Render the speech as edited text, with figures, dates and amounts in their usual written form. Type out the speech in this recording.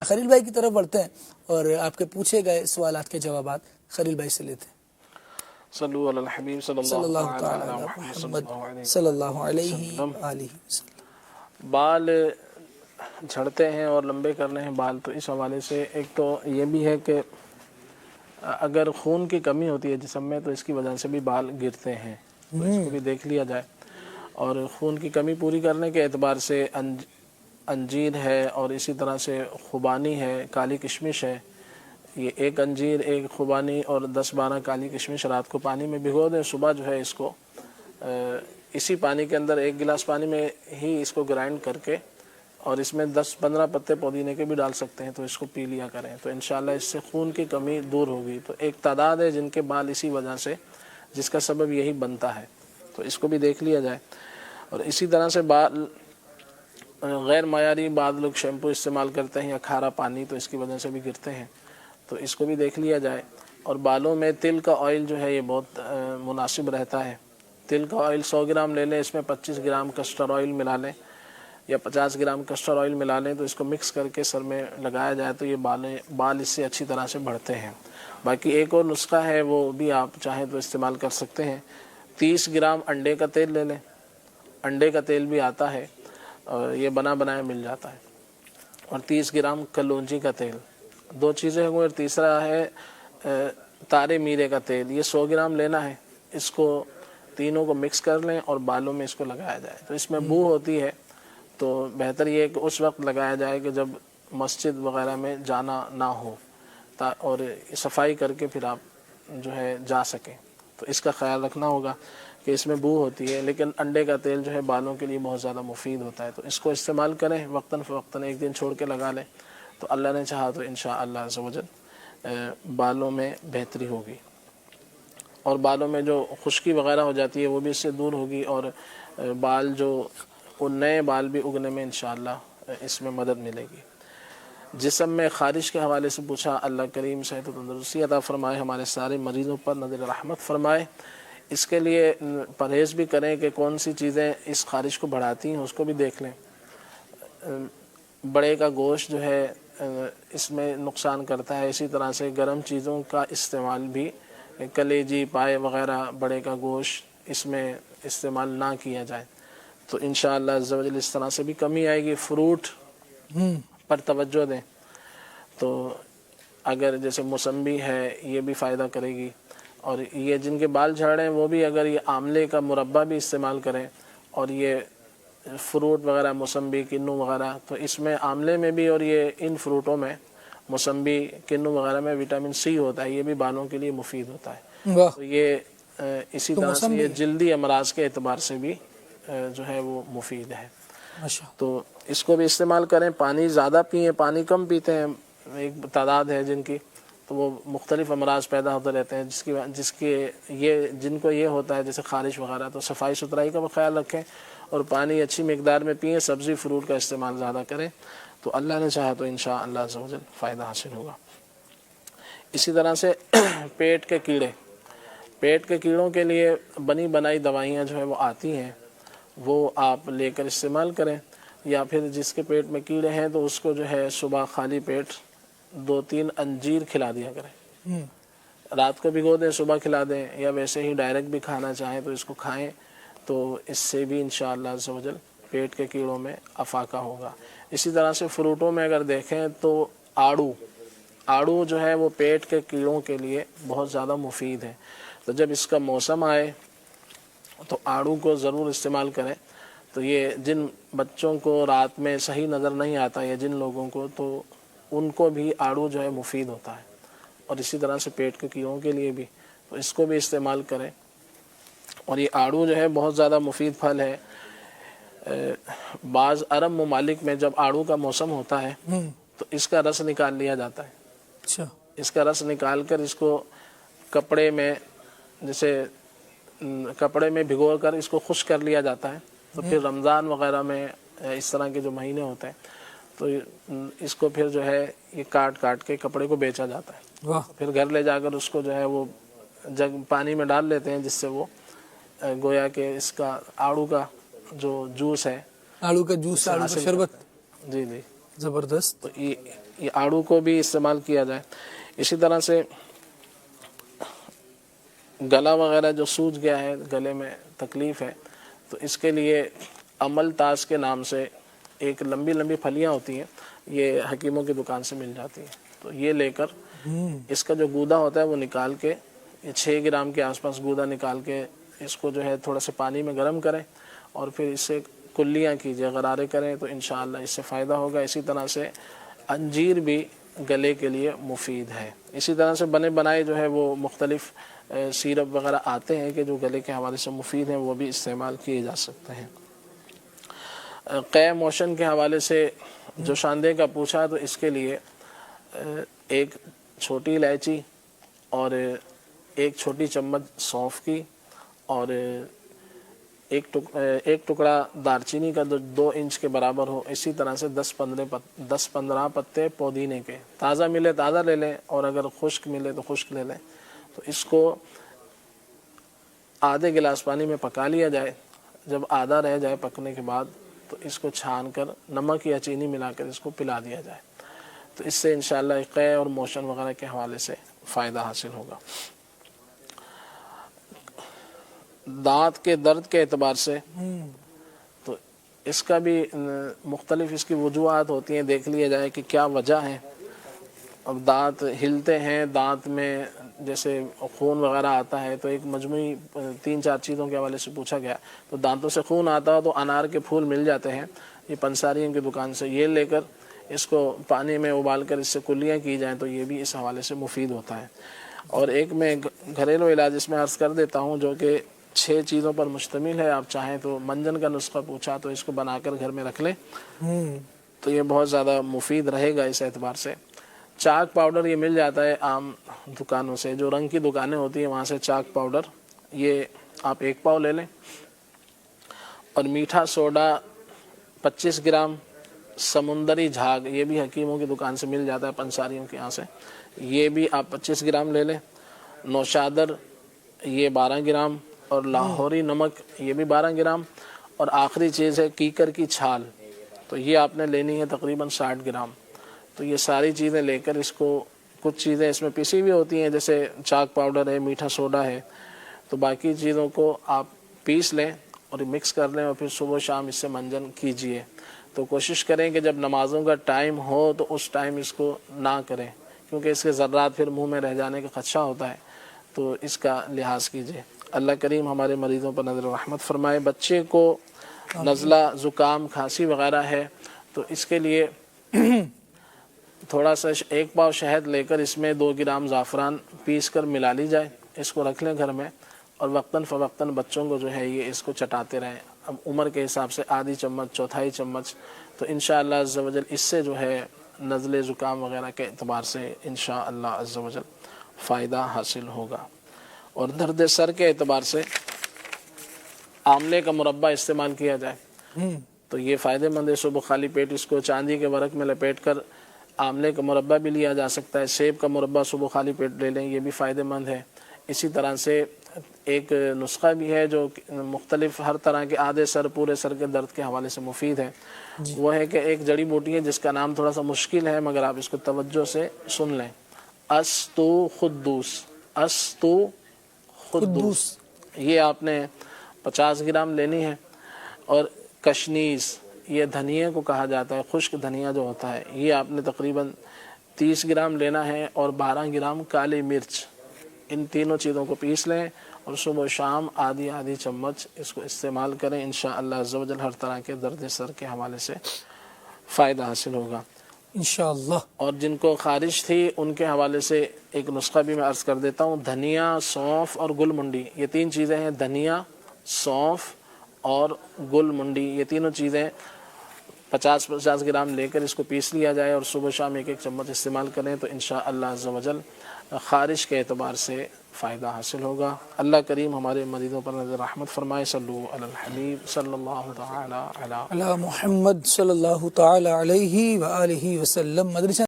خلیل بھائی کی طرف بڑھتے ہیں اور آپ کے پوچھے گئے سوالات کے جوابات خلیل بھائی سے لیتے ہیں۔ صلو علی الحبیب صلی صلی اللہ اللہ تعالی علی علی محمد صلی محمد اللہ علیہ صلی اللہ علیہ وسلم۔ وآلہ وسلم۔ بال جھڑتے ہیں اور لمبے کرنے ہیں بال، تو اس حوالے سے ایک تو یہ بھی ہے کہ اگر خون کی کمی ہوتی ہے جسم میں تو اس کی وجہ سے بھی بال گرتے ہیں، تو اس کو بھی دیکھ لیا جائے۔ اور خون کی کمی پوری کرنے کے اعتبار سے انجیر ہے اور اسی طرح سے خوبانی ہے، کالی کشمش ہے۔ یہ ایک انجیر، ایک خوبانی اور 10-12 کالی کشمش رات کو پانی میں بھگو دیں، صبح جو ہے اس کو اسی پانی کے اندر 1 گلاس پانی میں ہی اس کو گرائنڈ کر کے اور اس میں 10-15 پتے پودینے کے بھی ڈال سکتے ہیں، تو اس کو پی لیا کریں تو انشاءاللہ اس سے خون کی کمی دور ہوگی۔ تو ایک تعداد ہے جن کے بال اسی وجہ سے، جس کا سبب یہی بنتا ہے، تو اس کو بھی دیکھ لیا جائے۔ اور اسی طرح سے بال غیر معیاری بعض لوگ شیمپو استعمال کرتے ہیں یا کھارا پانی، تو اس کی وجہ سے بھی گرتے ہیں، تو اس کو بھی دیکھ لیا جائے۔ اور بالوں میں تل کا آئل جو ہے یہ بہت مناسب رہتا ہے۔ تل کا آئل 100 گرام لے لیں، اس میں 25 گرام کسٹر آئل ملا لیں یا 50 گرام کسٹر آئل ملا لیں، تو اس کو مکس کر کے سر میں لگایا جائے تو یہ بال اس سے اچھی طرح سے بڑھتے ہیں۔ باقی ایک اور نسخہ ہے، وہ بھی آپ چاہیں تو استعمال کر سکتے ہیں۔ 30 گرام انڈے کا تیل لے لیں، انڈے کا تیل بھی آتا ہے اور یہ بنا بنایا مل جاتا ہے، اور 30 گرام کلونجی کا تیل، 2 چیزیں ہیں۔ اور تیسرا ہے تارے میرے کا تیل، یہ 100 گرام لینا ہے، اس کو تینوں کو مکس کر لیں اور بالوں میں اس کو لگایا جائے۔ تو اس میں بو ہوتی ہے، تو بہتر یہ ہے کہ اس وقت لگایا جائے کہ جب مسجد وغیرہ میں جانا نہ ہو، اور صفائی کر کے پھر آپ جو ہے جا سکیں، تو اس کا خیال رکھنا ہوگا کہ اس میں بو ہوتی ہے۔ لیکن انڈے کا تیل جو ہے بالوں کے لیے بہت زیادہ مفید ہوتا ہے، تو اس کو استعمال کریں، وقتاً فوقتاً 1 دن چھوڑ کے لگا لیں، تو اللہ نے چاہا تو انشاءاللہ عز و جل بالوں میں بہتری ہوگی، اور بالوں میں جو خشکی وغیرہ ہو جاتی ہے وہ بھی اس سے دور ہوگی، اور بال جو نئے بال بھی اگنے میں انشاءاللہ اس میں مدد ملے گی۔ جسم میں خارش کے حوالے سے پوچھا، اللہ کریم صحت و تندرستی عطا فرمائے، ہمارے سارے مریضوں پر نظر رحمت فرمائے۔ اس کے لیے پرہیز بھی کریں کہ کون سی چیزیں اس خارش کو بڑھاتی ہیں، اس کو بھی دیکھ لیں۔ بڑے کا گوشت جو ہے اس میں نقصان کرتا ہے، اسی طرح سے گرم چیزوں کا استعمال بھی، کلیجی پائے وغیرہ بڑے کا گوشت اس میں استعمال نہ کیا جائے، تو انشاءاللہ عز و جل اس طرح سے بھی کمی آئے گی۔ فروٹ پر توجہ دیں، تو اگر جیسے موسمبی ہے یہ بھی فائدہ کرے گی، اور یہ جن کے بال جھڑ رہے ہیں وہ بھی اگر یہ آملے کا مربع بھی استعمال کریں، اور یہ فروٹ وغیرہ موسمبی کنو وغیرہ، تو اس میں آملے میں بھی اور یہ ان فروٹوں میں موسمبی کنو وغیرہ میں وٹامن سی ہوتا ہے، یہ بھی بالوں کے لیے مفید ہوتا ہے۔ واہ، تو یہ اسی تو طرح سے موسم یہ بھی جلدی امراض کے اعتبار سے بھی جو ہے وہ مفید ہے، ماشاء تو اس کو بھی استعمال کریں۔ پانی زیادہ پئیں، پانی کم پیتے ہیں ایک تعداد ہے جن کی، تو وہ مختلف امراض پیدا ہوتے رہتے ہیں، جن کو یہ ہوتا ہے جیسے خارش وغیرہ، تو صفائی ستھرائی کا خیال رکھیں اور پانی اچھی مقدار میں پئیں، سبزی فروٹ کا استعمال زیادہ کریں، تو اللہ نے چاہا تو انشاءاللہ عز و جل فائدہ حاصل ہوگا۔ اسی طرح سے پیٹ کے کیڑوں کے لیے بنی بنائی دوائیاں جو ہے وہ آتی ہیں، وہ آپ لے کر استعمال کریں، یا پھر جس کے پیٹ میں کیڑے ہیں تو اس کو جو ہے صبح خالی پیٹ 2-3 انجیر کھلا دیا کریں، رات کو بھگو دیں صبح کھلا دیں، یا ویسے ہی ڈائریکٹ بھی کھانا چاہیں تو اس کو کھائیں، تو اس سے بھی انشاءاللہ عز و جل پیٹ کے کیڑوں میں افاقہ ہوگا۔ اسی طرح سے فروٹوں میں اگر دیکھیں تو آڑو جو ہے وہ پیٹ کے کیڑوں کے لیے بہت زیادہ مفید ہے، تو جب اس کا موسم آئے تو آڑو کو ضرور استعمال کریں۔ تو یہ جن بچوں کو رات میں صحیح نظر نہیں آتا یا جن لوگوں کو، تو ان کو بھی آڑو جو ہے مفید ہوتا ہے، اور اسی طرح سے پیٹ کے کیڑوں کے لیے بھی، تو اس کو بھی استعمال کریں۔ اور یہ آڑو جو ہے بہت زیادہ مفید پھل ہے۔ بعض عرب ممالک میں جب آڑو کا موسم ہوتا ہے تو اس کا رس نکال لیا جاتا ہے، اچھا، اس کا رس نکال کر اس کو کپڑے میں بھگو کر اس کو خشک کر لیا جاتا ہے، تو پھر رمضان وغیرہ میں اس طرح کے جو مہینے ہوتے ہیں تو اس کو پھر جو ہے یہ کاٹ کے کپڑے کو بیچا جاتا ہے، واہ، پھر گھر لے جا کر اس کو جو ہے وہ جگ پانی میں ڈال لیتے ہیں، جس سے وہ گویا کہ اس کا آڑو کا جو جوس ہے آلو کا جوس، آلو کا حاصل شربت، کرتے ہیں۔ جی زبردست۔ تو یہ آڑو کو بھی استعمال کیا جائے. اسی طرح سے گلا وغیرہ جو سوج گیا ہے، گلے میں تکلیف ہے، تو اس کے لیے عمل تاز کے نام سے ایک لمبی لمبی پھلیاں ہوتی ہیں، یہ حکیموں کی دکان سے مل جاتی ہیں. تو یہ لے کر اس کا جو گودا ہوتا ہے وہ نکال کے، یہ 6 گرام کے آس پاس گودا نکال کے اس کو جو ہے تھوڑا سا پانی میں گرم کریں اور پھر اس سے کلیاں کیجیے، غرارے کریں، تو انشاءاللہ اس سے فائدہ ہوگا. اسی طرح سے انجیر بھی گلے کے لیے مفید ہے. اسی طرح سے بنے بنائے جو ہے وہ مختلف سیرپ وغیرہ آتے ہیں کہ جو گلے کے حوالے سے مفید ہیں، وہ بھی استعمال کیے جا سکتے ہیں. قے موشن کے حوالے سے جو شاندے کا پوچھا، تو اس کے لیے ایک چھوٹی الائچی اور ایک چھوٹی چمچ سونف کی اور ایک ٹکڑا دارچینی کا جو 2 انچ کے برابر ہو. اسی طرح سے 10-15 پتے پودینے کے، تازہ ملے تازہ لے لیں اور اگر خشک ملے تو خشک لے لیں. تو اس کو آدھے گلاس پانی میں پکا لیا جائے. جب آدھا رہ جائے پکنے کے بعد تو اس کو چھان کر نمک یا چینی ملا کر اس کو پلا دیا جائے. تو اس سے انشاءاللہ قے اور موشن وغیرہ کے حوالے سے فائدہ حاصل ہوگا. دانت کے درد کے اعتبار سے تو اس کا بھی مختلف اس کی وجوہات ہوتی ہیں، دیکھ لیا جائے کہ کیا وجہ ہے. اب دانت ہلتے ہیں، دانت میں جیسے خون وغیرہ آتا ہے، تو ایک مجموعی 3-4 چیزوں کے حوالے سے پوچھا گیا. تو دانتوں سے خون آتا ہو تو انار کے پھول مل جاتے ہیں یہ پنساریوں کی دکان سے، یہ لے کر اس کو پانی میں ابال کر اس سے کلیاں کی جائیں تو یہ بھی اس حوالے سے مفید ہوتا ہے. اور ایک میں گھریلو علاج اس میں عرض کر دیتا ہوں جو کہ 6 چیزوں پر مشتمل ہے. آپ چاہیں تو منجن کا نسخہ پوچھا تو اس کو بنا کر گھر میں رکھ لیں تو یہ بہت زیادہ مفید رہے گا اس اعتبار سے. چاک پاؤڈر یہ مل جاتا ہے عام دکانوں سے، جو رنگ کی دکانیں ہوتی ہیں وہاں سے چاک پاؤڈر یہ آپ 1 پاؤ لے لیں. اور میٹھا سوڈا 25 گرام. سمندری جھاگ یہ بھی حکیموں کی دکان سے مل جاتا ہے، پنساریوں کے یہاں سے، یہ بھی آپ 25 گرام لے لیں. نوشادر یہ 12 گرام اور لاہوری نمک یہ بھی 12 گرام. اور آخری چیز ہے کیکر کی چھال، تو یہ آپ نے لینی ہے تقریباً 60 گرام. تو یہ ساری چیزیں لے کر اس کو، کچھ چیزیں اس میں پیسی ہوئی ہوتی ہیں جیسے چاک پاؤڈر ہے، میٹھا سوڈا ہے، تو باقی چیزوں کو آپ پیس لیں اور مکس کر لیں اور پھر صبح و شام اس سے منجن کیجئے. تو کوشش کریں کہ جب نمازوں کا ٹائم ہو تو اس ٹائم اس کو نہ کریں کیونکہ اس کے ذرات پھر منہ میں رہ جانے کا خدشہ ہوتا ہے. تو اس کا لحاظ کیجئے. اللہ کریم ہمارے مریضوں پر نظر رحمت فرمائے. بچے کو نزلہ، زکام، کھانسی وغیرہ ہے تو اس کے لیے تھوڑا سا 1 پاؤ شہد لے کر اس میں 2 گرام زعفران پیس کر ملا لی جائے. اس کو رکھ لیں گھر میں اور وقتاً فوقتاً بچوں کو جو ہے یہ اس کو چٹاتے رہیں. اب عمر کے حساب سے آدھی چمچ، چوتھائی چمچ، تو انشاءاللہ عز و جل اس سے جو ہے نزلے، زکام وغیرہ کے اعتبار سے انشاءاللہ عز و جل فائدہ حاصل ہوگا. اور درد سر کے اعتبار سے آملے کا مربع استعمال کیا جائے تو یہ فائدہ مند ہے. صبح خالی پیٹ اس کو چاندی کے ورق میں لپیٹ کر آملے کا مربع بھی لیا جا سکتا ہے. سیب کا مربع صبح خالی پیٹ لے لیں، یہ بھی فائدہ مند ہے. اسی طرح سے ایک نسخہ بھی ہے جو مختلف ہر طرح کے آدھے سر، پورے سر کے درد کے حوالے سے مفید ہے. وہ ہے کہ ایک جڑی بوٹی ہے جس کا نام تھوڑا سا مشکل ہے مگر آپ اس کو توجہ سے سن لیں. استو خدوس. استو خدوس یہ آپ نے 50 گرام لینی ہے. اور کشنیز یہ دھنیا کو کہا جاتا ہے، خشک دھنیا جو ہوتا ہے، یہ آپ نے تقریباً 30 گرام لینا ہے. اور 12 گرام کالی مرچ، ان تینوں چیزوں کو پیس لیں اور صبح و شام آدھی چمچ اس کو استعمال کریں. انشاءاللہ عز و جل ہر طرح کے درد سر کے حوالے سے فائدہ حاصل ہوگا انشاءاللہ. اور جن کو خارش تھی ان کے حوالے سے ایک نسخہ بھی میں عرض کر دیتا ہوں. دھنیا، سونف اور گل منڈی یہ 3 چیزیں ہیں. دھنیا، سونف اور گل منڈی یہ تینوں چیزیں 50 گرام لے کر اس کو پیس لیا جائے اور صبح شام 1 چمچ استعمال کریں تو انشاءاللہ عز و جل خارش کے اعتبار سے فائدہ حاصل ہوگا. اللہ کریم ہمارے مریضوں پر نظر رحمت فرمائے. صلو علی الحبیب صلی اللہ تعالی علی علی محمد صلی اللہ تعالی علیہ وآلہ وسلم. مدرسہ